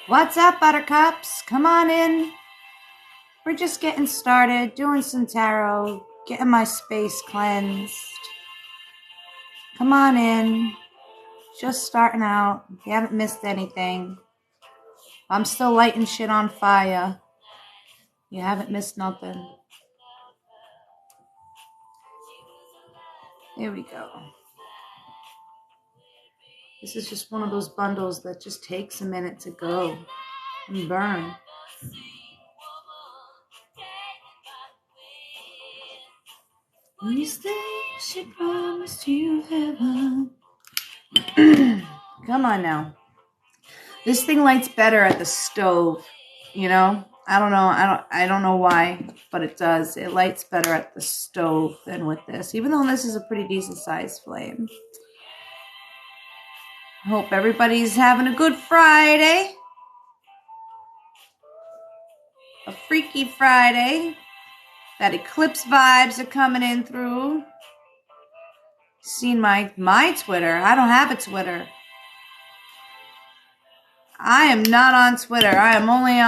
What's up, buttercups? Come on in. We're just getting started, doing some tarot, getting my space cleansed. Come on in. Just starting out. You haven't missed anything. I'm still lighting shit on fire. You haven't missed nothing. Here we go. This is just one of those bundles that just takes a minute to go and burn. These things she promised you heaven. Come on now. This thing lights better at the stove, you know? I don't know why, but it does. It lights better at the stove than with this, even though this is a pretty decent sized flame. I hope everybody's having a good Friday. A freaky Friday. That eclipse vibes are coming in through. Seen my Twitter. I don't have a Twitter. I am not on Twitter. I am only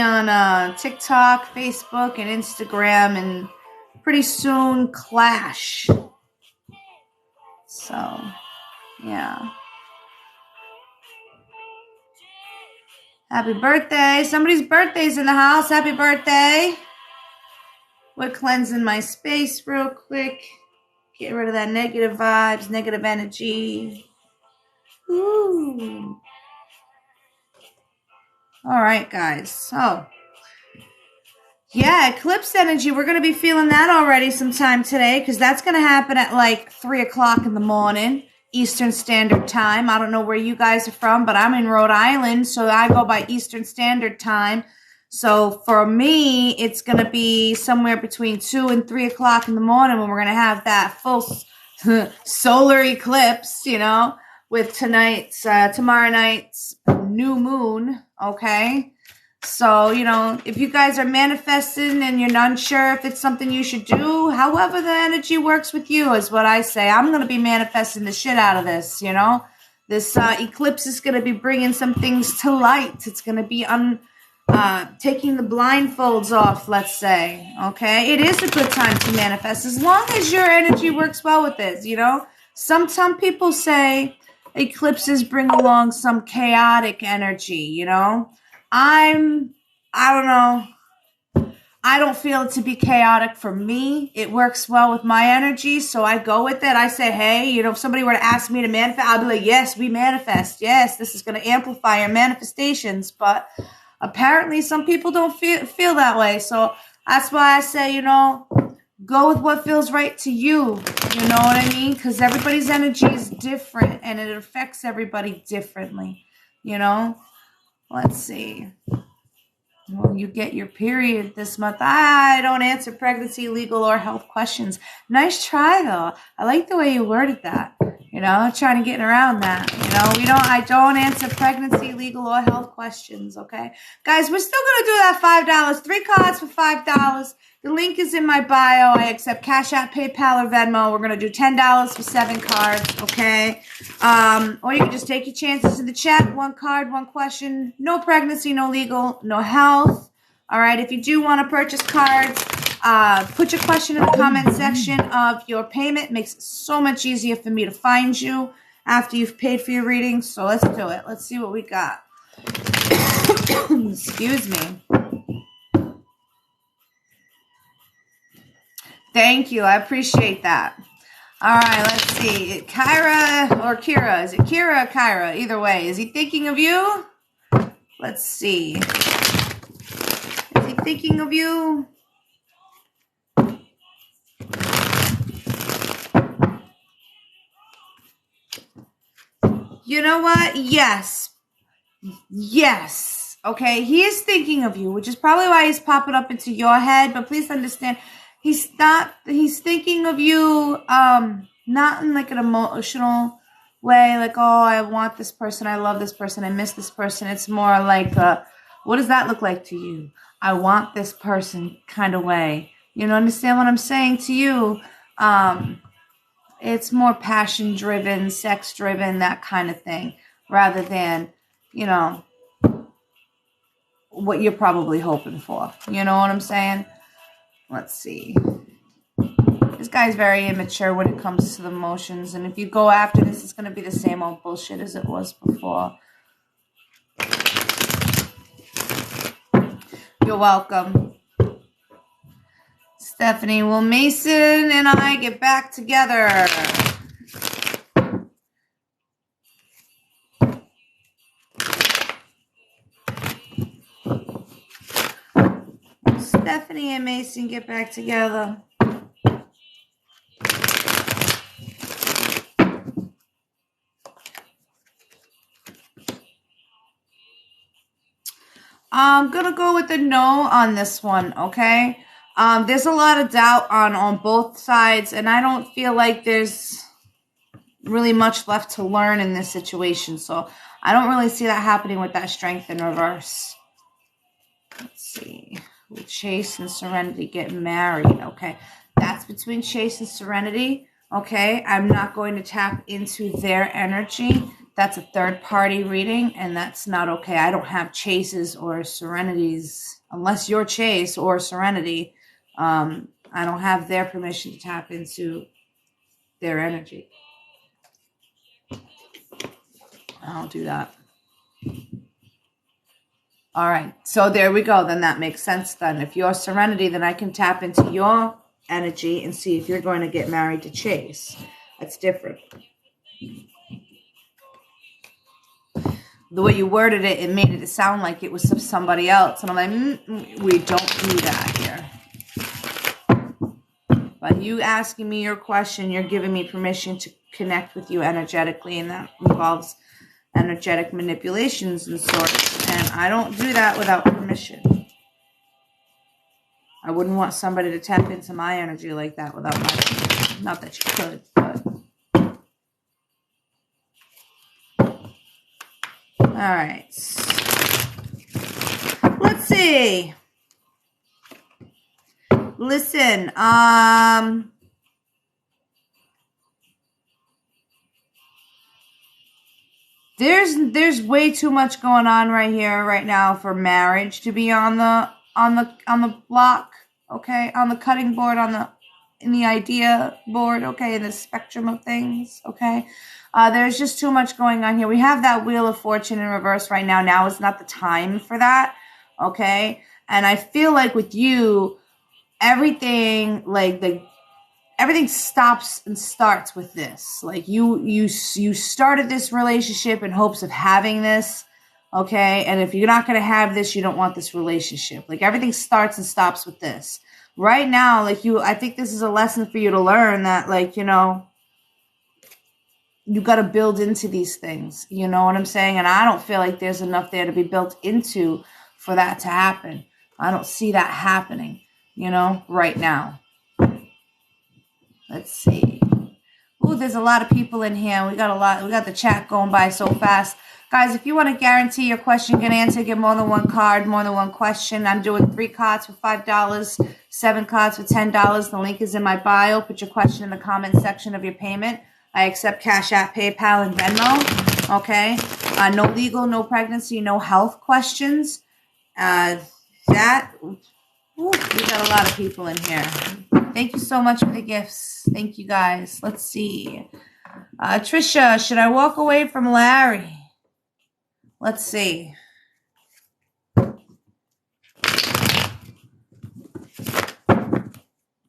on TikTok, Facebook, and Instagram, and pretty soon Clash. So, yeah. Happy birthday. Somebody's birthday's in the house. Happy birthday. We're cleansing my space real quick. Get rid of that negative vibes, negative energy. Ooh. All right, guys. So, yeah, eclipse energy. We're going to be feeling that already sometime today because that's going to happen at like 3 o'clock in the morning, Eastern Standard Time. I don't know where you guys are from, but I'm in Rhode Island, so I go by Eastern Standard Time. So for me, it's going to be somewhere between 2 and 3 o'clock in the morning when we're going to have that full solar eclipse, you know, with tomorrow night's new moon, okay? So, you know, if you guys are manifesting and you're not sure if it's something you should do, however the energy works with you is what I say. I'm going to be manifesting the shit out of this, you know? This eclipse is going to be bringing some things to light. It's going to be taking the blindfolds off, let's say, okay? It is a good time to manifest as long as your energy works well with this, you know? Some people say eclipses bring along some chaotic energy, you know? I don't know. I don't feel it to be chaotic for me. It works well with my energy, so I go with it. I say, hey, you know, if somebody were to ask me to manifest, I'll be like, yes, we manifest. Yes, this is going to amplify our manifestations, but apparently some people don't feel that way. So that's why I say, you know, go with what feels right to you. You know what I mean? Because everybody's energy is different and it affects everybody differently, you know? Let's see. Well, you get your period this month. I don't answer pregnancy, legal, or health questions. Nice try, though. I like the way you worded that. You know, trying to get around that. You know, I don't answer pregnancy, legal, or health questions, okay? Guys, we're still going to do that $5. 3 cards for $5. The link is in my bio. I accept Cash App, PayPal, or Venmo. We're going to do $10 for 7 cards, okay? Or you can just take your chances in the chat. 1 card, 1 question. No pregnancy, no legal, no health. All right, if you do want to purchase cards, put your question in the comment section of your payment. It makes it so much easier for me to find you after you've paid for your reading. So let's do it. Let's see what we got. Excuse me. Thank you. I appreciate that. All right, let's see. Kyra or Kira? Is it Kira or Kyra? Either way. Is he thinking of you? Let's see. Is he thinking of you? You know what? Yes. Yes. Okay, he is thinking of you, which is probably why he's popping up into your head. But please understand, he's thinking of you, not in like an emotional way, like, oh, I want this person, I love this person, I miss this person. It's more like, what does that look like to you? I want this person kind of way. You know, understand what I'm saying to you? It's more passion-driven, sex-driven, that kind of thing. rather than, you know, what you're probably hoping for. You know what I'm saying? Let's see. This guy's very immature when it comes to the emotions. And if you go after this, it's going to be the same old bullshit as it was before. You're welcome. Stephanie, will Mason and I get back together? Stephanie and Mason get back together. I'm going to go with the no on this one, okay? There's a lot of doubt on both sides, and I don't feel like there's really much left to learn in this situation. So I don't really see that happening with that strength in reverse. Let's see. Will Chase and Serenity get married? Okay. That's between Chase and Serenity. Okay. I'm not going to tap into their energy. That's a third-party reading, and that's not okay. I don't have Chases or Serenities. Unless you're Chase or Serenity, I don't have their permission to tap into their energy. I don't do that. All right. So there we go. Then that makes sense then. If you're Serenity, then I can tap into your energy and see if you're going to get married to Chase. That's different. The way you worded it, it made it sound like it was somebody else. And I'm like, we don't do that here. By you asking me your question, you're giving me permission to connect with you energetically, and that involves energetic manipulations and sorts. And I don't do that without permission. I wouldn't want somebody to tap into my energy like that without my permission. Not that you could, but... All right. Let's see. Listen, there's way too much going on right here right now for marriage to be on the block, okay? On the cutting board, in the idea board, okay, in the spectrum of things, okay? There's just too much going on here. We have that Wheel of Fortune in reverse right now. Now is not the time for that, okay? And I feel like with you, everything, everything stops and starts with this. Like you started this relationship in hopes of having this, okay? And if you're not going to have this, you don't want this relationship. Like everything starts and stops with this. Right now, I think this is a lesson for you to learn that, you got to build into these things. You know what I'm saying? And I don't feel like there's enough there to be built into for that to happen. I don't see that happening, right now. Let's see. Ooh, there's a lot of people in here. We got the chat going by so fast. Guys, if you want to guarantee your question get answered, get more than one card, more than one question. I'm doing 3 cards for $5, 7 cards for $10. The link is in my bio. Put your question in the comment section of your payment. I accept Cash App, PayPal, and Venmo. Okay. No legal, no pregnancy, no health questions. We got a lot of people in here. Thank you so much for the gifts. Thank you, guys. Let's see. Trisha, should I walk away from Larry? Let's see.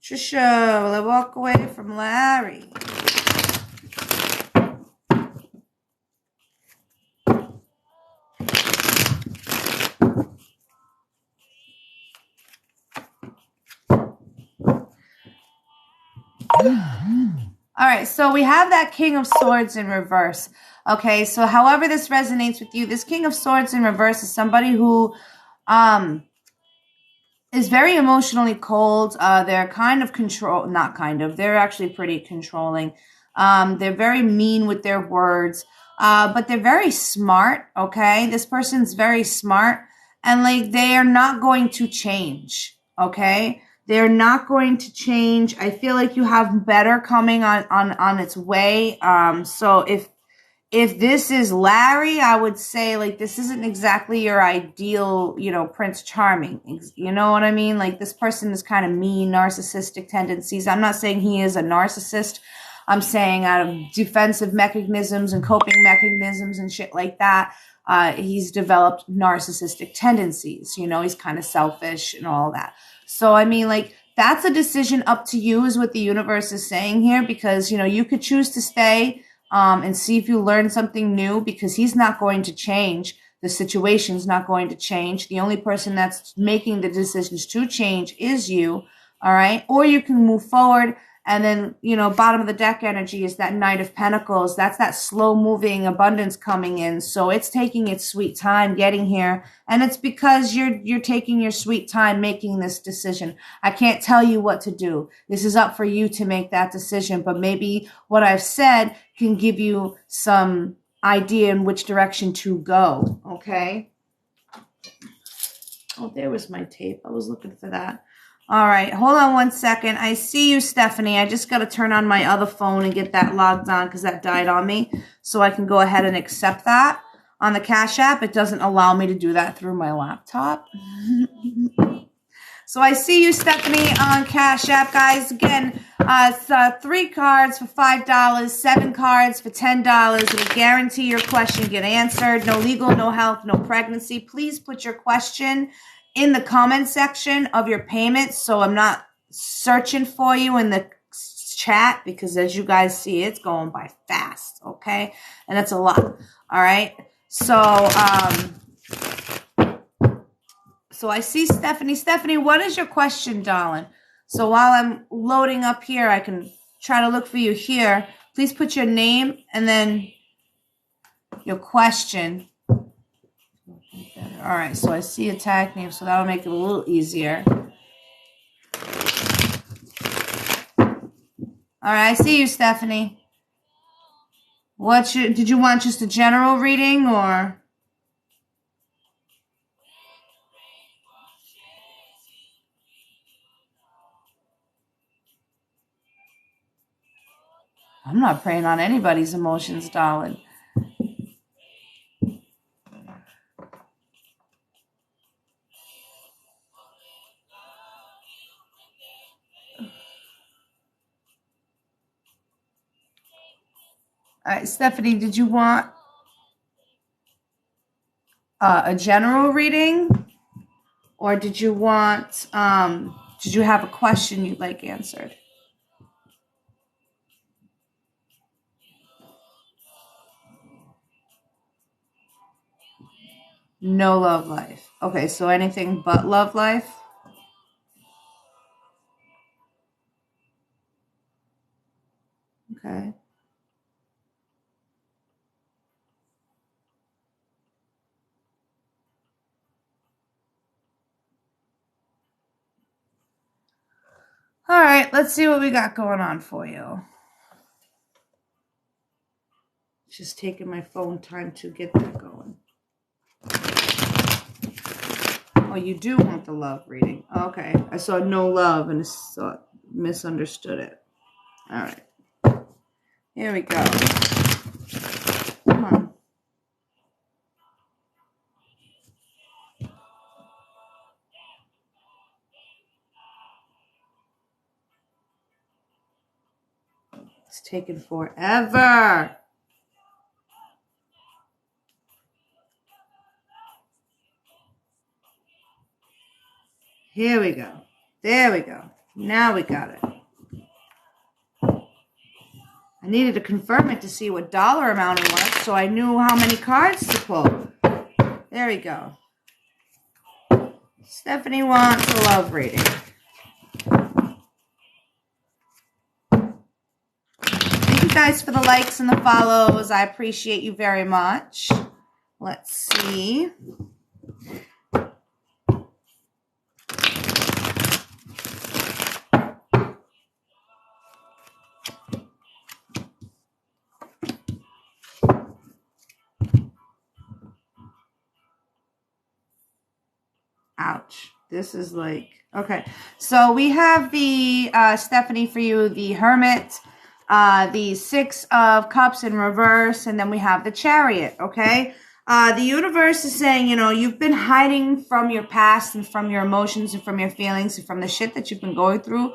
Trisha, will I walk away from Larry? All right, so we have that King of Swords in reverse. Okay, so however this resonates with you, this King of Swords in reverse is somebody who is very emotionally cold. They're they're actually pretty controlling. They're very mean with their words, but they're very smart, okay? This person's very smart, and they are not going to change, okay? They're not going to change. I feel like you have better coming on its way. So if this is Larry, I would say, like, this isn't exactly your ideal, you know, Prince Charming. You know what I mean? Like, this person is kind of mean, narcissistic tendencies. I'm not saying he is a narcissist. I'm saying out of defensive mechanisms and coping mechanisms and shit like that, he's developed narcissistic tendencies. You know, he's kind of selfish and all that. So, I mean, like, that's a decision up to you is what the universe is saying here, because, you know, you could choose to stay and see if you learn something new, because he's not going to change. The situation's not going to change. The only person that's making the decisions to change is you. All right. Or you can move forward. And then, you know, bottom of the deck energy is that Knight of Pentacles. That's that slow moving abundance coming in. So it's taking its sweet time getting here. And it's because you're taking your sweet time making this decision. I can't tell you what to do. This is up for you to make that decision. But maybe what I've said can give you some idea in which direction to go. Okay. Oh, there was my tape. I was looking for that. All right, hold on one second. I see you, Stephanie. I just got to turn on my other phone and get that logged on because that died on me. So I can go ahead and accept that. On the Cash App, it doesn't allow me to do that through my laptop. So I see you, Stephanie, on Cash App, guys. Again, it's 3 cards for $5, 7 cards for $10. It'll guarantee your question get answered. No legal, no health, no pregnancy. Please put your question in the comment section of your payments, so I'm not searching for you in the chat, because as you guys see, it's going by fast, okay? And that's a lot, all right? So, so I see Stephanie. Stephanie, what is your question, darling? So while I'm loading up here, I can try to look for you here. Please put your name and then your question. All right, so I see a tag name, so that'll make it a little easier. All right, I see you, Stephanie. Did you want just a general reading, or? I'm not preying on anybody's emotions, darling. All right, Stephanie, did you want a general reading, or did you want, did you have a question you'd like answered? No love life. Okay, so anything but love life? Okay. All right, let's see what we got going on for you. It's just taking my phone time to get that going. Oh, you do want the love reading. Okay, I saw no love and misunderstood it. All right. Here we go. Come on. It's taking forever. Here we go. There we go. Now we got it. I needed to confirm it to see what dollar amount it was, so I knew how many cards to pull. There we go. Stephanie wants a love reading. Thank you guys for the likes and the follows. I appreciate you very much. Let's see. Ouch. This is like, okay. So we have the, Stephanie, for you, the Hermit, the Six of Cups in reverse, and then we have the Chariot, okay? The universe is saying, you know, you've been hiding from your past and from your emotions and from your feelings and from the shit that you've been going through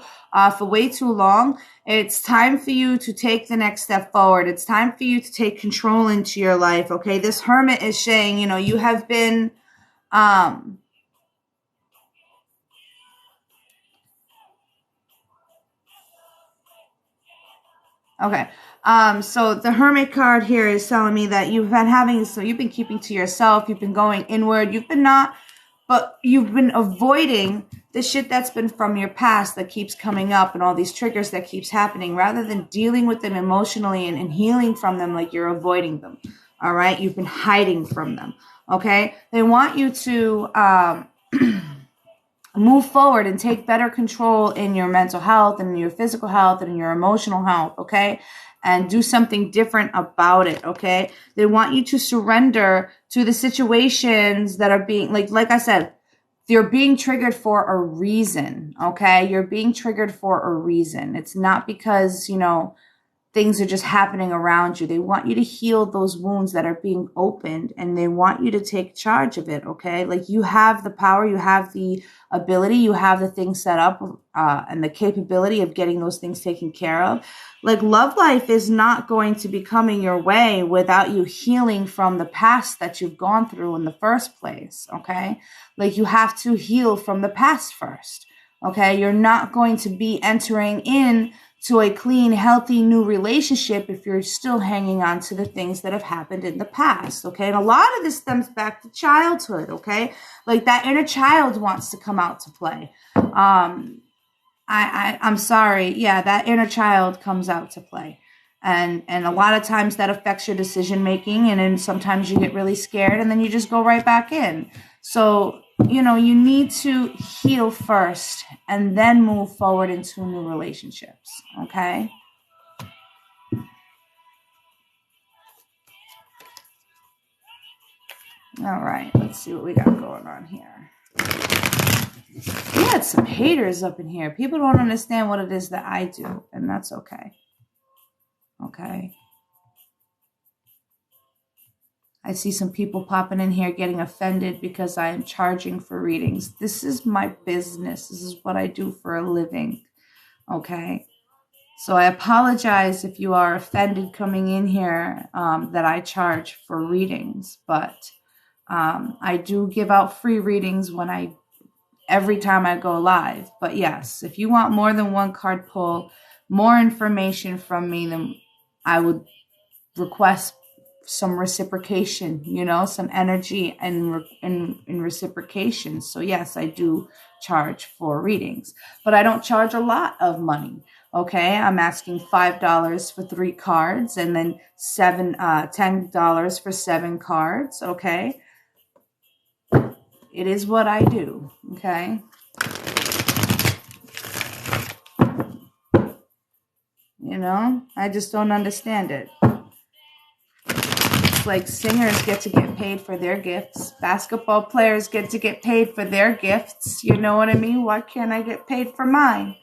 for way too long. It's time for you to take the next step forward. It's time for you to take control into your life, okay? This Hermit is saying, you know, you have been, okay. So the Hermit card here is telling me that you've been keeping to yourself, you've been going inward, you've been avoiding the shit that's been from your past that keeps coming up and all these triggers that keeps happening rather than dealing with them emotionally and healing from them like you're avoiding them. All right. You've been hiding from them. Okay. They want you to, move forward and take better control in your mental health and your physical health and your emotional health, okay? And do something different about it, okay? They want you to surrender to the situations that are being, like I said, you're being triggered for a reason, okay? You're being triggered for a reason. It's not because, you know, things are just happening around you. They want you to heal those wounds that are being opened, and they want you to take charge of it, okay? Like, you have the power, you have the ability, you have the things set up, and the capability of getting those things taken care of. Like, love life is not going to be coming your way without you healing from the past that you've gone through in the first place, okay? Like, you have to heal from the past first, okay? You're not going to be entering in to a clean, healthy new relationship if you're still hanging on to the things that have happened in the past, okay? And a lot of this stems back to childhood, okay? Like, that inner child wants to come out to play. I'm sorry. Yeah, that inner child comes out to play. And a lot of times that affects your decision making, and then sometimes you get really scared and then you just go right back in. So, you know, you need to heal first and then move forward into new relationships, okay? All right, let's see what we got going on here. We had some haters up in here. People don't understand what it is that I do, and that's okay. Okay. I see some people popping in here getting offended because I am charging for readings. This is my business. This is what I do for a living. Okay. So I apologize if you are offended coming in here that I charge for readings, but I do give out free readings every time I go live. But yes, if you want more than one card pull, more information from me, then I would request some reciprocation, you know, some energy and in reciprocation. So yes, I do charge for readings, but I don't charge a lot of money. Okay, I'm asking $5 for 3 cards, and then $10 for 7 cards. Okay, it is what I do. Okay. You know, I just don't understand it. Like, singers get paid for their gifts. Basketball players get paid for their gifts. You know what I mean? Why can't I get paid for mine?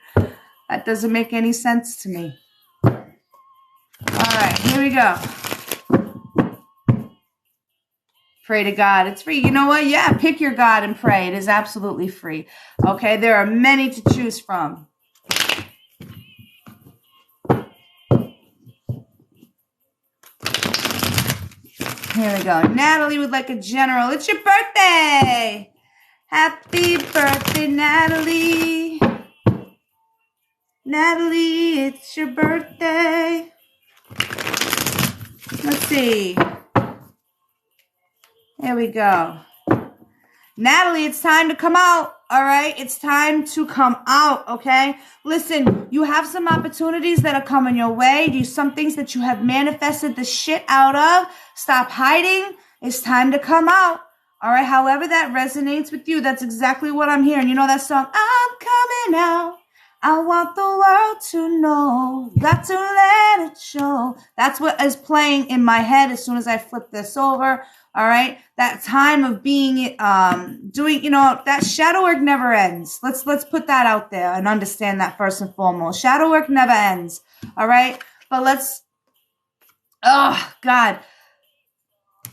That doesn't make any sense to me. All right, here we go. Pray to God. It's free. You know what? Yeah, pick your God and pray. It is absolutely free. Okay, there are many to choose from. Here we go. Natalie would like a general. It's your birthday. Happy birthday, Natalie. Natalie, it's your birthday. Let's see. Here we go. Natalie, it's time to come out. All right. It's time to come out. Okay. Listen, you have some opportunities that are coming your way. Do some things that you have manifested the shit out of. Stop hiding. It's time to come out. All right. However that resonates with you, that's exactly what I'm hearing. You know that song, I'm coming out. I want the world to know. Got to let it show. That's what is playing in my head as soon as I flip this over. All right. That time of being, doing, you know, that shadow work never ends. Let's put that out there and understand that first and foremost. Shadow work never ends. All right. But let's, oh, God.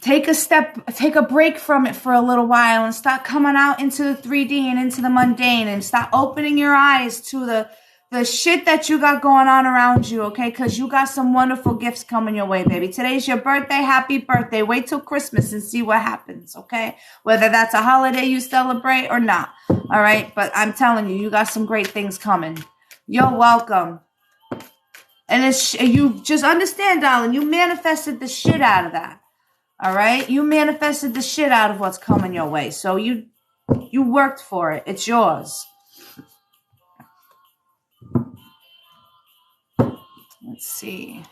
Take a break from it for a little while and start coming out into the 3D and into the mundane and start opening your eyes to the shit that you got going on around you, okay? Because you got some wonderful gifts coming your way, baby. Today's your birthday. Happy birthday. Wait till Christmas and see what happens, okay? Whether that's a holiday you celebrate or not, all right? But I'm telling you, you got some great things coming. You're welcome. And you just understand, darling, you manifested the shit out of that. All right? You manifested the shit out of what's coming your way. So you worked for it. It's yours. Let's see.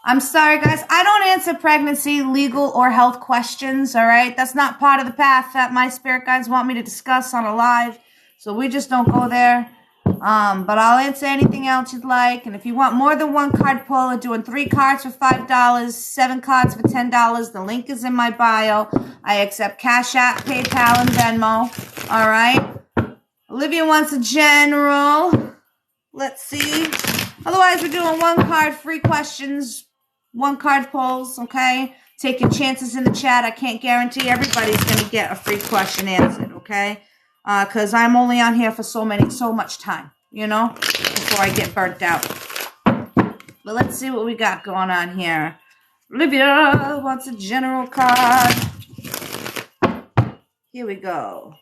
I'm sorry, guys. I don't answer pregnancy, legal, or health questions, all right? That's not part of the path that my spirit guides want me to discuss on a live. So we just don't go there. But I'll answer anything else you'd like. And if you want more than one card pull, I'm doing 3 cards for $5, 7 cards for $10. The link is in my bio. I accept Cash App, PayPal, and Venmo. All right. Olivia wants a general. Let's see. Otherwise, we're doing 1 card free questions, 1 card pulls. Okay. Take your chances in the chat. I can't guarantee everybody's going to get a free question answered. Okay. Because I'm only on here for so much time, you know, before I get burnt out. But let's see what we got going on here. Olivia wants a general card. Here we go.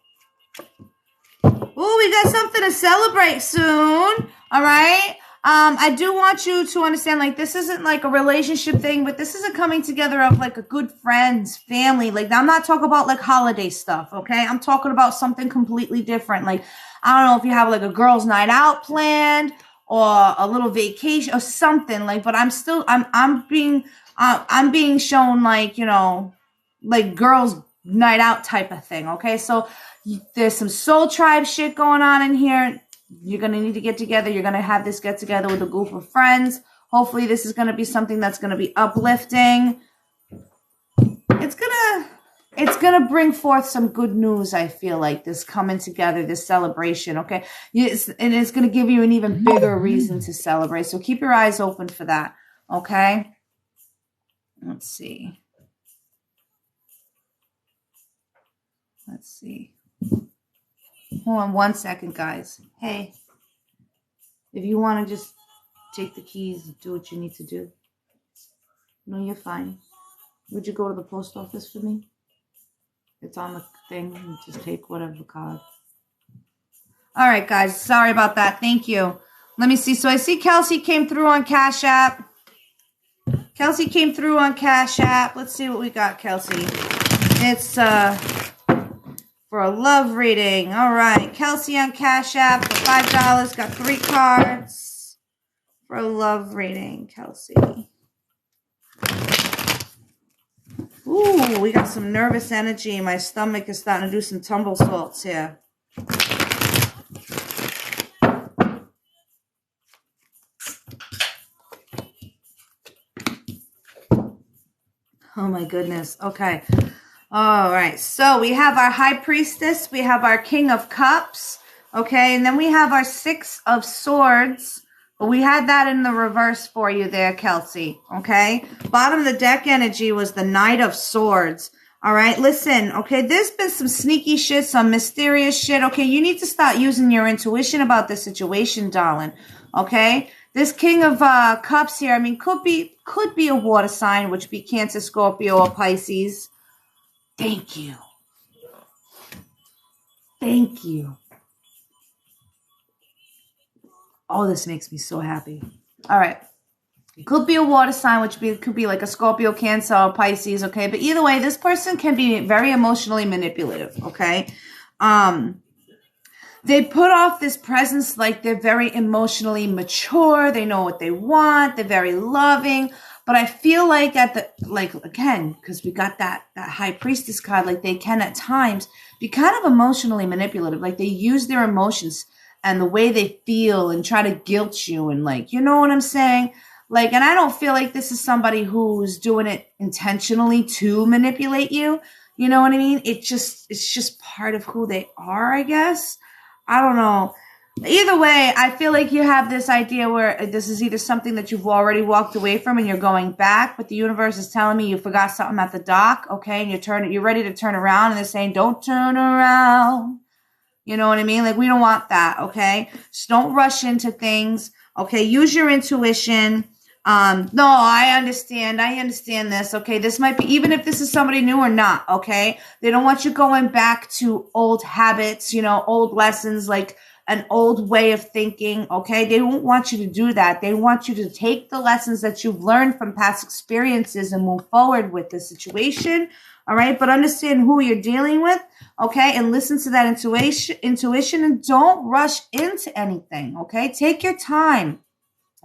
Oh, we got something to celebrate soon. All right. I do want you to understand, like, this isn't like a relationship thing, but this is a coming together of like a good friends, family. Like, I'm not talking about like holiday stuff, okay? I'm talking about something completely different. Like, I don't know if you have like a girls' night out planned or a little vacation or something. Like, but I'm being shown like, you know, like girls' night out type of thing, okay? So there's some soul tribe shit going on in here. You're going to need to get together. You're going to have this get together with a group of friends. Hopefully this is going to be something that's going to be uplifting. It's going to bring forth some good news, I feel like, this coming together, this celebration, okay? And it's going to give you an even bigger reason to celebrate. So keep your eyes open for that, okay? Let's see. Hold on 1 second, guys. Hey, if you want to just take the keys and do what you need to do. No, you're fine. Would you go to the post office for me? It's on the thing. You just take whatever card. All right, guys. Sorry about that. Thank you. Let me see. So I see Kelsey came through on Cash App. Let's see what we got, Kelsey. It's for a love reading. All right. Kelsey on Cash App for $5. Got 3 cards for a love reading, Kelsey. Ooh, we got some nervous energy. My stomach is starting to do some tumble salts here. Oh my goodness. Okay. All right. So we have our High Priestess. We have our King of Cups. Okay. And then we have our 6 of Swords. But we had that in the reverse for you there, Kelsey. Okay. Bottom of the deck energy was the Knight of Swords. All right. Listen. Okay. There's been some sneaky shit, some mysterious shit. Okay. You need to start using your intuition about this situation, darling. Okay. This King of Cups here, I mean, could be a water sign, which be Cancer, Scorpio, or Pisces. Thank you. Thank you. Oh, this makes me so happy. All right. It could be a water sign, which could be like a Scorpio, Cancer, or Pisces, okay? But either way, this person can be very emotionally manipulative, okay? They put off this presence like they're very emotionally mature. They know what they want. They're very loving. But I feel like again, because we got that High Priestess card, like they can at times be kind of emotionally manipulative. Like they use their emotions and the way they feel and try to guilt you and like, you know what I'm saying? Like, and I don't feel like this is somebody who's doing it intentionally to manipulate you. You know what I mean? It's just part of who they are, I guess. I don't know. Either way, I feel like you have this idea where this is either something that you've already walked away from and you're going back, but the universe is telling me you forgot something at the dock, okay, and you're ready to turn around, and they're saying, don't turn around. You know what I mean? Like, we don't want that, okay? Just don't rush into things, okay? Use your intuition. No, I understand this, okay? This might be, even if this is somebody new or not, okay? They don't want you going back to old habits, old lessons, like an old way of thinking, okay? They don't want you to do that. They want you to take the lessons that you've learned from past experiences and move forward with the situation, all right? But understand who you're dealing with, okay? And listen to that intuition, and don't rush into anything, okay? Take your time.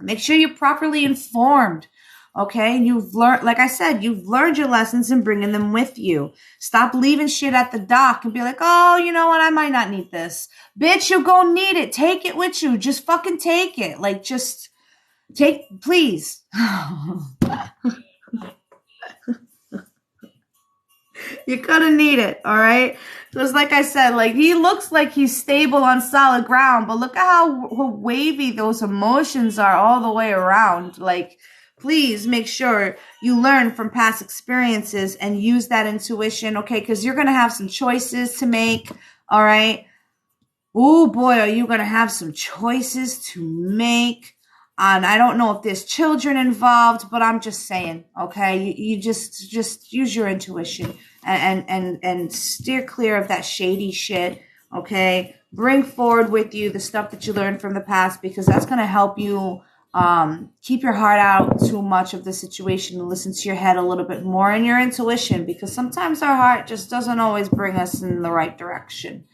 Make sure you're properly informed, okay? You've learned, like I said, you've learned your lessons and bringing them with you. Stop leaving shit at the dock and be like, oh, you know what? I might not need this. Bitch, you're gonna need it. Take it with you. Just fucking take it. Like, just please. You're gonna need it, all right? Because like I said, like, he looks like he's stable on solid ground, but look at how wavy those emotions are all the way around. Like, please make sure you learn from past experiences and use that intuition, okay? Because you're gonna have some choices to make, all right? Oh boy, are you gonna have some choices to make. And I don't know if there's children involved, but I'm just saying, okay? You just use your intuition and steer clear of that shady shit, okay? Bring forward with you the stuff that you learned from the past, because that's going to help you keep your heart out too much of the situation and listen to your head a little bit more and your intuition, because sometimes our heart just doesn't always bring us in the right direction,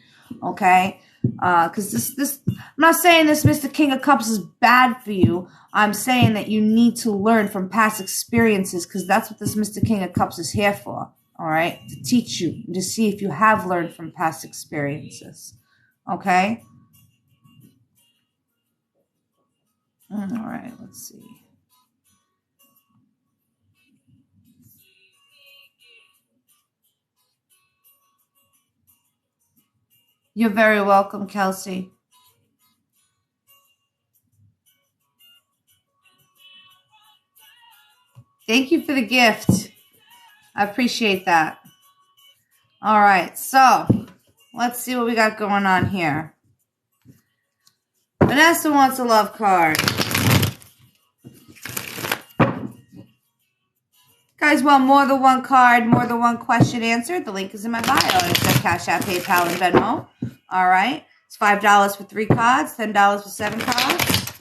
okay? Because this, I'm not saying this Mr. King of Cups is bad for you. I'm saying that you need to learn from past experiences, because that's what this Mr. King of Cups is here for. All right, to teach you, to see if you have learned from past experiences. Okay. All right, let's see. You're very welcome, Kelsey. Thank you for the gift. I appreciate that. All right, so let's see what we got going on here. Vanessa wants a love card. Guys want more than one card, more than one question answered? The link is in my bio. It's got Cash App, PayPal, and Venmo. All right. It's $5 for 3 cards, $10 for 7 cards.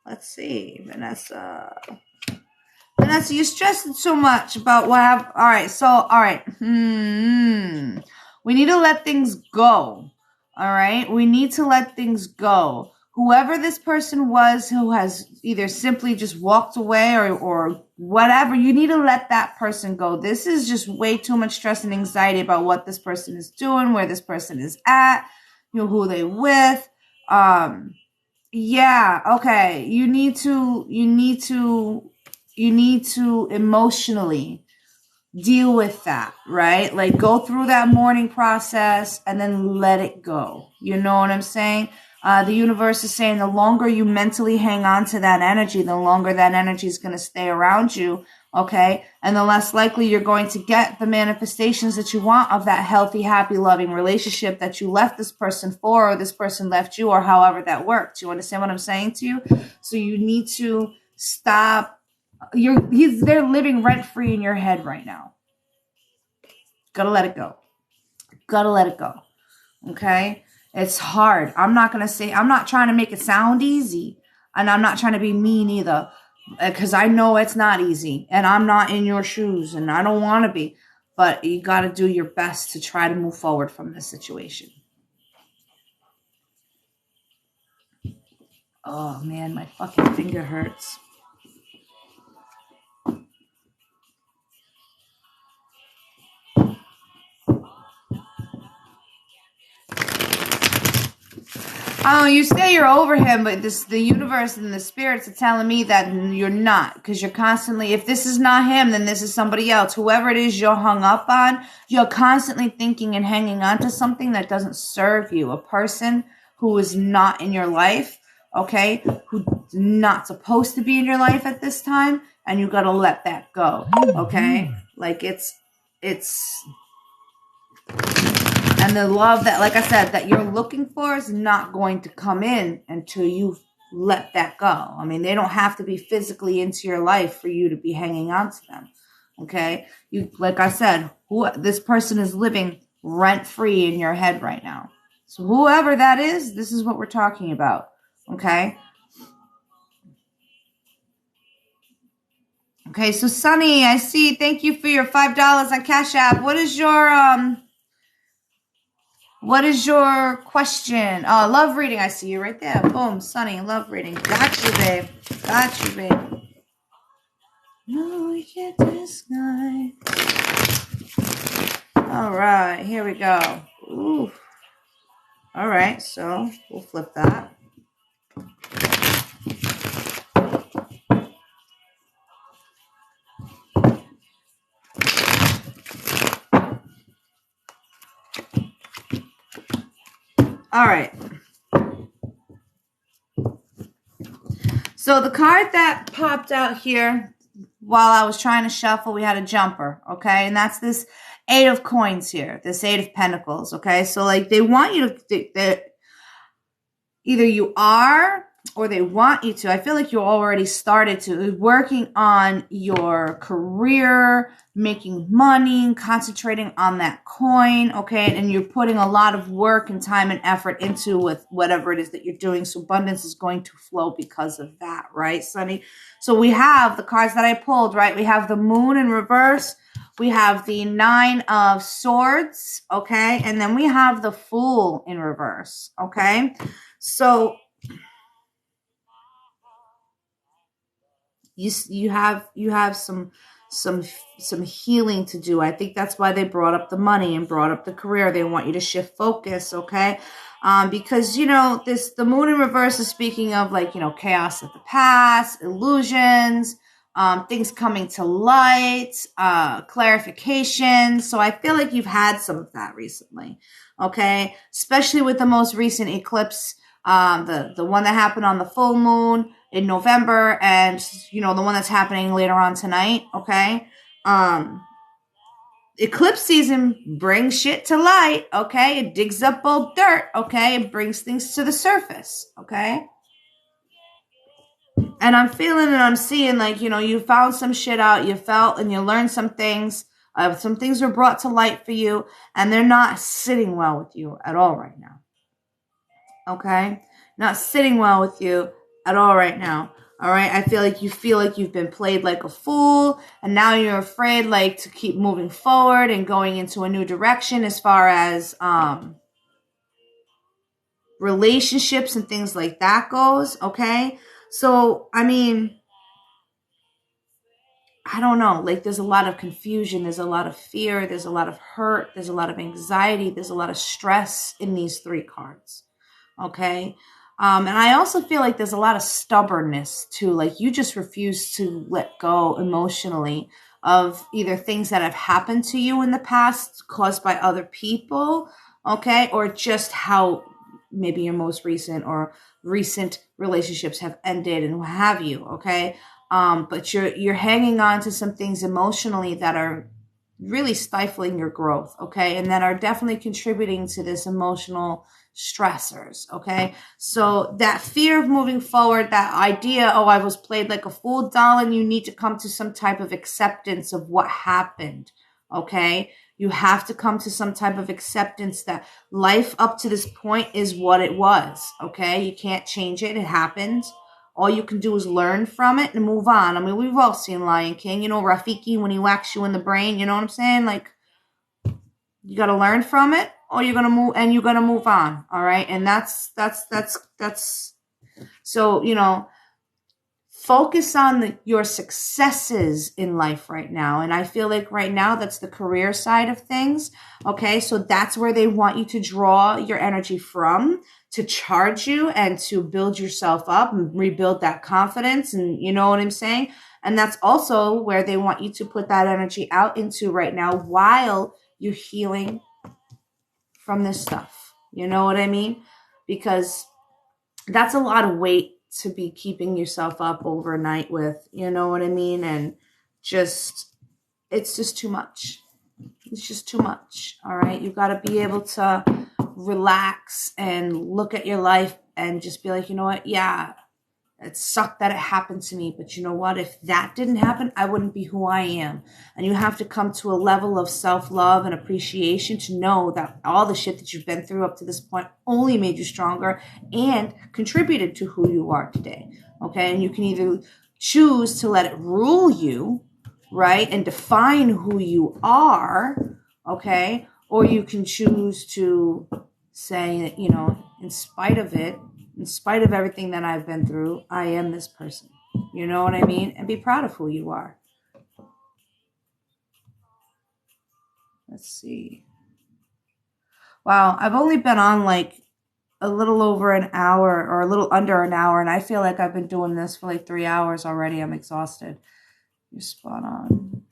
Let's see, Vanessa. Vanessa, you're stressing so much about what All right. We need to let things go. All right. We need to let things go. Whoever this person was who has either simply just walked away or whatever, you need to let that person go. This is just way too much stress and anxiety about what this person is doing, where this person is at, who they with. Yeah, okay. You need to emotionally deal with that, right? Like, go through that mourning process and then let it go. You know what I'm saying? The universe is saying the longer you mentally hang on to that energy, the longer that energy is going to stay around you, okay? And the less likely you're going to get the manifestations that you want of that healthy, happy, loving relationship that you left this person for, or this person left you, or however that worked. You understand what I'm saying to you? So you need to stop. They're living rent-free in your head right now. Gotta let it go. Gotta let it go. Okay? It's hard. I'm not trying to make it sound easy. And I'm not trying to be mean either. Because I know it's not easy. And I'm not in your shoes. And I don't want to be. But you gotta do your best to try to move forward from this situation. Oh, man. My fucking finger hurts. Oh, you say you're over him, but the universe and the spirits are telling me that you're not, because you're constantly, if this is not him, then this is somebody else. Whoever it is you're hung up on, you're constantly thinking and hanging on to something that doesn't serve you. A person, who is not in your life, okay, who's not supposed to be in your life at this time, and you got to let that go, okay? Like it's and the love that, like I said, that you're looking for is not going to come in until you let that go. I mean, they don't have to be physically into your life for you to be hanging on to them. Okay? You, like I said, this person is living rent free in your head right now. So whoever that is, this is what we're talking about. Okay? Okay, so Sunny, I see. Thank you for your $5 on Cash App. What is your question? Love reading. I see you right there. Boom, Sunny, love reading. Got you, babe. Got you, babe. No, we can't disguise. All right, here we go. Ooh. All right, so we'll flip that. All right. So the card that popped out here while I was trying to shuffle, we had a jumper, okay? And that's this 8 of coins here, this 8 of pentacles, okay? So, like, they want you to, either you are or they want you to. I feel like you already started to working on your career, making money, concentrating on that coin, okay? And you're putting a lot of work and time and effort into with whatever it is that you're doing. So abundance is going to flow because of that, right, Sunny? So we have the cards that I pulled, right? We have the Moon in reverse. We have the 9 of Swords, okay? And then we have the Fool in reverse, okay? So you have some healing to do. I think that's why they brought up the money and brought up the career. They want you to shift focus, okay? Because the Moon in reverse is speaking of, like, chaos of the past, illusions, things coming to light, clarification. So I feel like you've had some of that recently, okay? Especially with the most recent eclipse, the one that happened on the full moon in November, and the one that's happening later on tonight, okay? Eclipse season brings shit to light, okay? It digs up old dirt, okay? It brings things to the surface, okay? And I'm feeling and I'm seeing, like, you found some shit out, you felt and you learned some things. Some things were brought to light for you, and they're not sitting well with you at all right now. Okay? Not sitting well with you at all right now. All right? I feel like you've been played like a fool, and now you're afraid, like, to keep moving forward and going into a new direction as far as relationships and things like that goes, okay? So, I mean, I don't know, like, there's a lot of confusion, there's a lot of fear, there's a lot of hurt, there's a lot of anxiety, there's a lot of stress in these 3 cards, okay? And I also feel like there's a lot of stubbornness too. Like, you just refuse to let go emotionally of either things that have happened to you in the past caused by other people, okay? Or just how maybe your most recent or recent relationships have ended and what have you, okay? But you're hanging on to some things emotionally that are really stifling your growth, okay? And that are definitely contributing to this emotional stressors, okay? So that fear of moving forward, that idea, I was played like a fool, darling, you need to come to some type of acceptance of what happened, okay? You have to come to some type of acceptance that life up to this point is what it was, okay? You can't change it. It happened. All you can do is learn from it and move on. I mean, we've all seen Lion King, Rafiki, when he whacks you in the brain, you know what I'm saying? Like, you got to learn from it, or you're going to move, and you're going to move on. All right. And that's, so, focus on your successes in life right now. And I feel like right now that's the career side of things. Okay. So that's where they want you to draw your energy from, to charge you and to build yourself up and rebuild that confidence. And you know what I'm saying? And that's also where they want you to put that energy out into right now while you're healing from this stuff. You know what I mean? because that's a lot of weight to be keeping yourself up overnight with, you know what I mean? And it's just too much. It's just too much. All right. You got to be able to relax and look at your life and just be like, you know what? Yeah, it sucked that it happened to me. But you know what? If that didn't happen, I wouldn't be who I am. And you have to come to a level of self-love and appreciation to know that all the shit that you've been through up to this point only made you stronger and contributed to who you are today. Okay. And you can either choose to let it rule you, right, and define who you are, okay, or you can choose to say that, you know, in spite of it, in spite of everything that I've been through, I am this person. You know what I mean? And be proud of who you are. Let's see. Wow, I've only been on like a little over an hour or a little under an hour, and I feel like I've been doing this for like 3 hours already. I'm exhausted. You're spot on.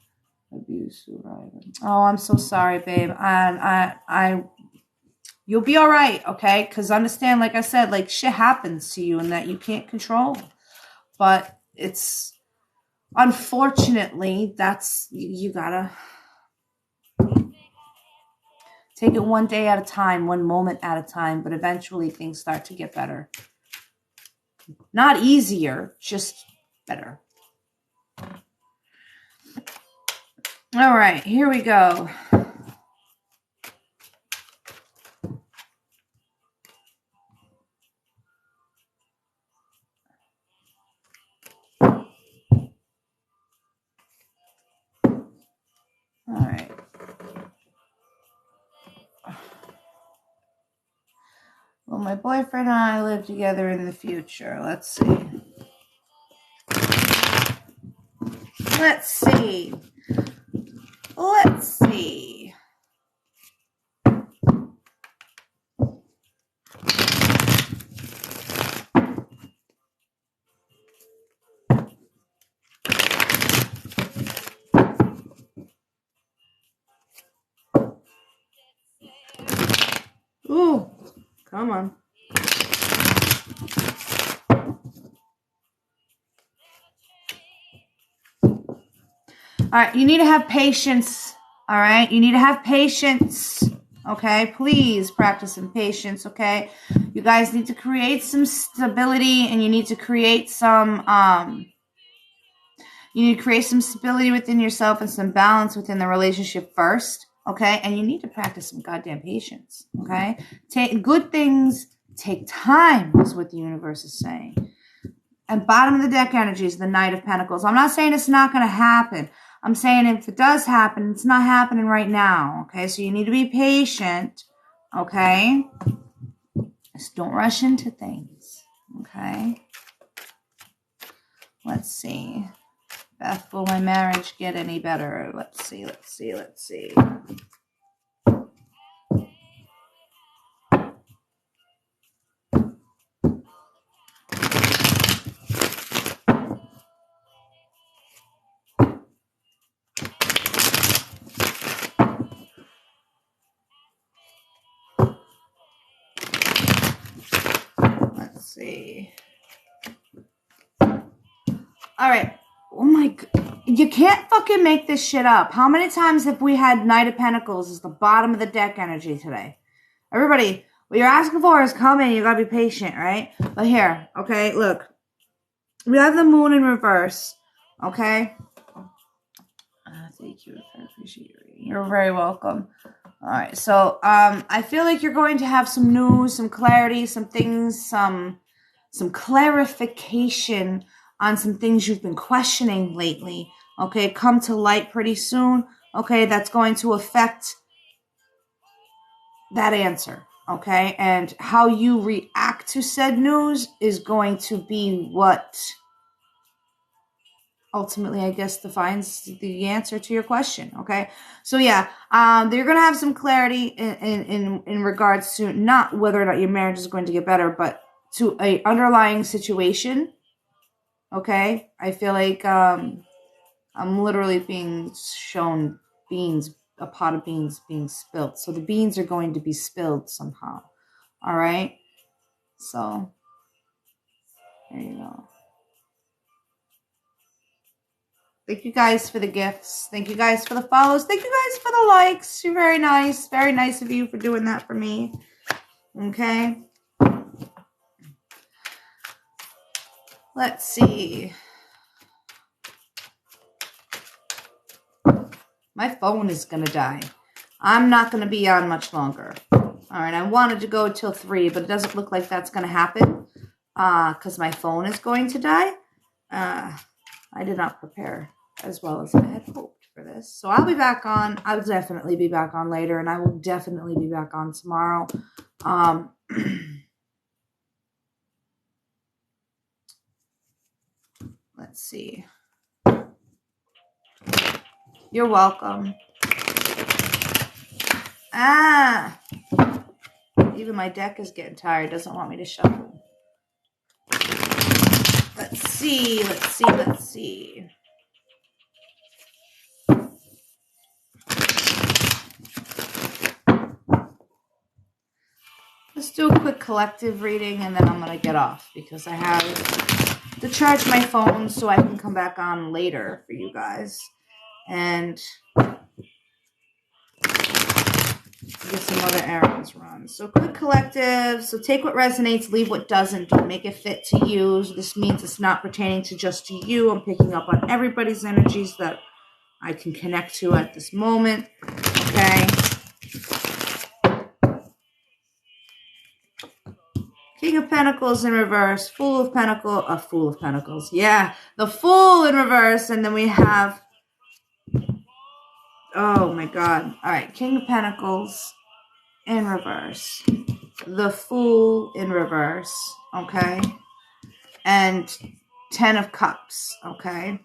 Abuse survivor. Oh, I'm so sorry, babe. And you'll be all right, okay? Because understand, like I said, like shit happens to you and that you can't control. But it's unfortunately that's you gotta take it one day at a time, one moment at a time. But eventually things start to get better. Not easier, just better. All right, here we go. All right. Will my boyfriend and I live together in the future? Let's see. Let's see. Let's see. Ooh, come on. All right, you need to have patience. All right, you need to have patience. Okay, please practice some patience. Okay, you guys need to create some stability, and you need to create some stability within yourself and some balance within the relationship first. Okay, and you need to practice some goddamn patience. Okay, good things take time, is what the universe is saying. And bottom of the deck energy is the Knight of Pentacles. I'm not saying it's not going to happen. I'm saying if it does happen, it's not happening right now. Okay, so you need to be patient. Okay, just don't rush into things. Okay, let's see. Beth, will my marriage get any better? Let's see. Let's see. All right. Oh my God. You can't fucking make this shit up. How many times have we had Knight of Pentacles as the bottom of the deck energy today? Everybody, what you're asking for is coming. You gotta be patient, right? But here, okay, look. We have the Moon in reverse, okay? Thank you. I appreciate you. You're very welcome. All right, so I feel like you're going to have some news, some clarity, some things, some clarification on some things you've been questioning lately. Okay, come to light pretty soon. Okay, that's going to affect that answer. Okay, and how you react to said news is going to be what ultimately, I guess, defines the answer to your question. Okay, so yeah, you're gonna have some clarity in regards to not whether or not your marriage is going to get better, but to a underlying situation. Okay, I feel like I'm literally being shown a pot of beans being spilled. So the beans are going to be spilled somehow. All right. So, there you go. Thank you guys for the gifts. Thank you guys for the follows. Thank you guys for the likes. You're very nice. Very nice of you for doing that for me. Okay. Let's see. My phone is going to die. I'm not going to be on much longer. All right. I wanted to go till 3, but it doesn't look like that's going to happen because my phone is going to die. I did not prepare as well as I had hoped for this. So I'll be back on. I'll definitely be back on later, and I will definitely be back on tomorrow. Let's see. You're welcome. Even my deck is getting tired. Doesn't want me to shuffle. Let's see. Let's do a quick collective reading, and then I'm going to get off because I have to charge my phone so I can come back on later for you guys. And get some other errands run. So quick collective. So take what resonates, leave what doesn't. Don't make it fit to you. This means it's not pertaining to just to you. I'm picking up on everybody's energies that I can connect to at this moment. Okay. King of Pentacles in reverse. Fool of Pentacles. Yeah. The Fool in reverse. And then we have... Oh my God. All right. King of Pentacles in reverse. The Fool in reverse. Okay. And 10 of Cups. Okay.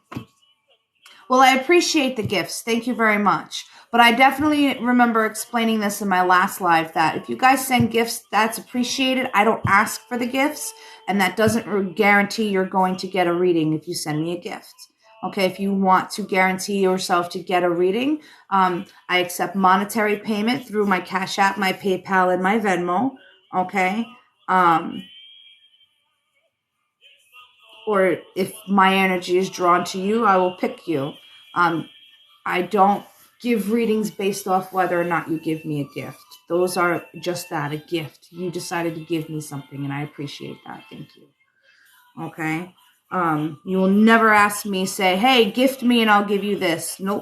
Well, I appreciate the gifts. Thank you very much. But I definitely remember explaining this in my last live that if you guys send gifts, that's appreciated. I don't ask for the gifts. And that doesn't guarantee you're going to get a reading if you send me a gift. Okay, if you want to guarantee yourself to get a reading, I accept monetary payment through my Cash App, my PayPal, and my Venmo. Okay, or if my energy is drawn to you, I will pick you. I don't give readings based off whether or not you give me a gift. Those are just that, a gift. You decided to give me something, and I appreciate that. Thank you. Okay. You will never ask me, say, hey, gift me and I'll give you this. Nope.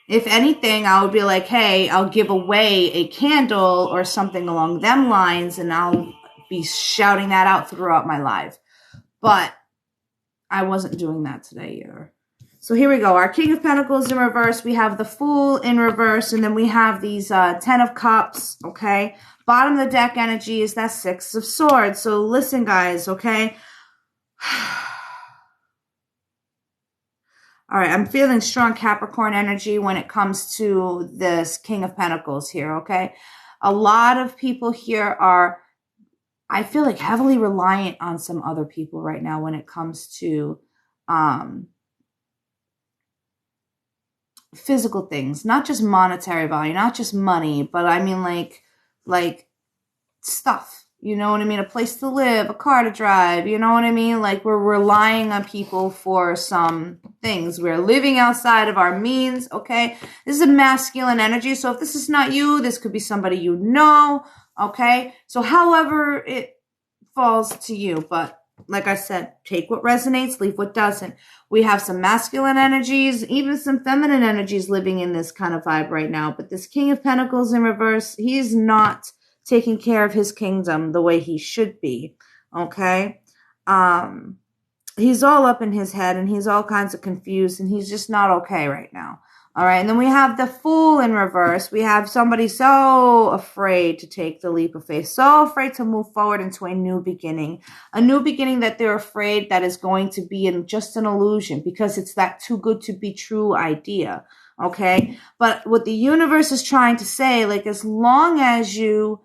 If anything, I would be like, hey, I'll give away a candle or something along them lines, and I'll be shouting that out throughout my live. But I wasn't doing that today either. So here we go. Our King of Pentacles in reverse. We have the Fool in reverse, and then we have these 10 of Cups, okay? Bottom of the deck energy is that 6 of Swords. So listen, guys, okay? All right, I'm feeling strong Capricorn energy when it comes to this King of Pentacles here, okay? A lot of people here are, I feel like, heavily reliant on some other people right now when it comes to physical things, not just monetary value, not just money, but I mean like stuff, you know what I mean? A place to live, a car to drive, you know what I mean? Like we're relying on people for some things. We're living outside of our means, okay? This is a masculine energy. So if this is not you, this could be somebody you know, okay? So however it falls to you, but like I said, take what resonates, leave what doesn't. We have some masculine energies, even some feminine energies living in this kind of vibe right now. But this King of Pentacles in reverse, he's not taking care of his kingdom the way he should be, okay? He's all up in his head, and he's all kinds of confused, and he's just not okay right now. All right, and then we have the Fool in reverse. We have somebody so afraid to take the leap of faith, so afraid to move forward into a new beginning that they're afraid that is going to be just an illusion because it's that too good to be true idea, okay? But what the universe is trying to say, like, as long as you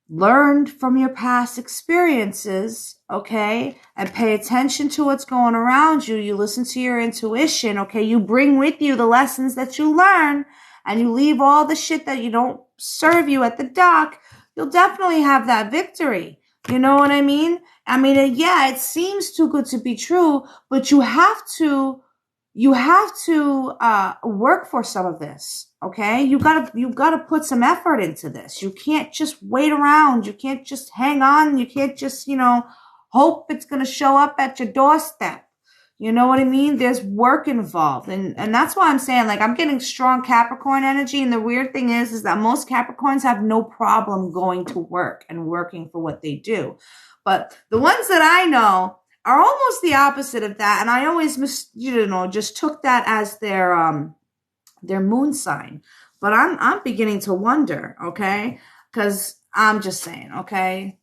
learned from your past experiences, okay, and pay attention to what's going around you, you listen to your intuition, okay, you bring with you the lessons that you learn, and you leave all the shit that you don't serve you at the dock, you'll definitely have that victory. You know what I mean? I mean, yeah, it seems too good to be true, but you have to work for some of this. Okay. You gotta put some effort into this. You can't just wait around. You can't just hang on. You can't just, hope it's going to show up at your doorstep. You know what I mean? There's work involved. And that's why I'm saying, like, I'm getting strong Capricorn energy. And the weird thing is that most Capricorns have no problem going to work and working for what they do. But the ones that I know are almost the opposite of that. And I always just took that as their moon sign. But I'm beginning to wonder, okay? Because I'm just saying, okay?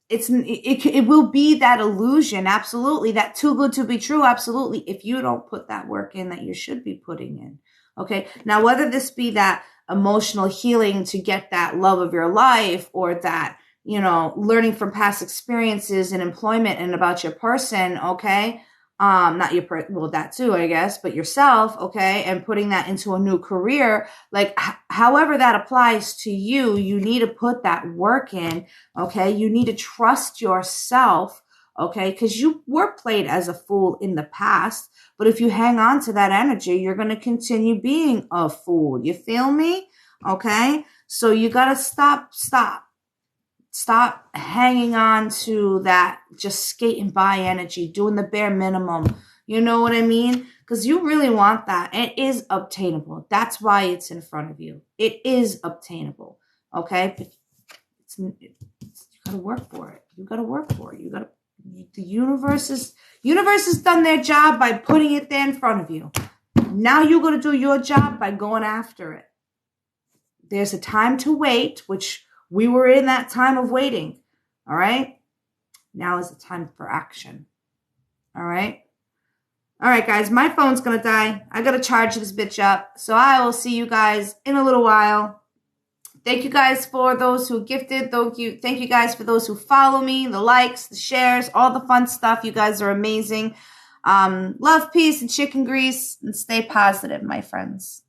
It will be that illusion, absolutely, that too good to be true, absolutely, if you don't put that work in that you should be putting in. Okay. Now, whether this be that emotional healing to get that love of your life, or that, learning from past experiences in employment and about your person, okay, not your well, that too, I guess, but yourself, okay, and putting that into a new career, like however that applies to you, you need to put that work in, okay? You need to trust yourself, okay? Because you were played as a fool in the past, but if you hang on to that energy, you're going to continue being a fool. You feel me? Okay? So you got to stop hanging on to that just skating by energy, doing the bare minimum. You know what I mean? Because you really want that. It is obtainable. That's why it's in front of you. It is obtainable. Okay? But you got to work for it. You got to work for it. The universe has done their job by putting it there in front of you. Now you got to do your job by going after it. There's a time to wait, which we were in that time of waiting. All right. Now is the time for action. All right. All right, guys, my phone's going to die. I got to charge this bitch up. So I will see you guys in a little while. Thank you guys for those who gifted. Thank you guys for those who follow me, the likes, the shares, all the fun stuff. You guys are amazing. Love, peace, and chicken grease, and stay positive, my friends.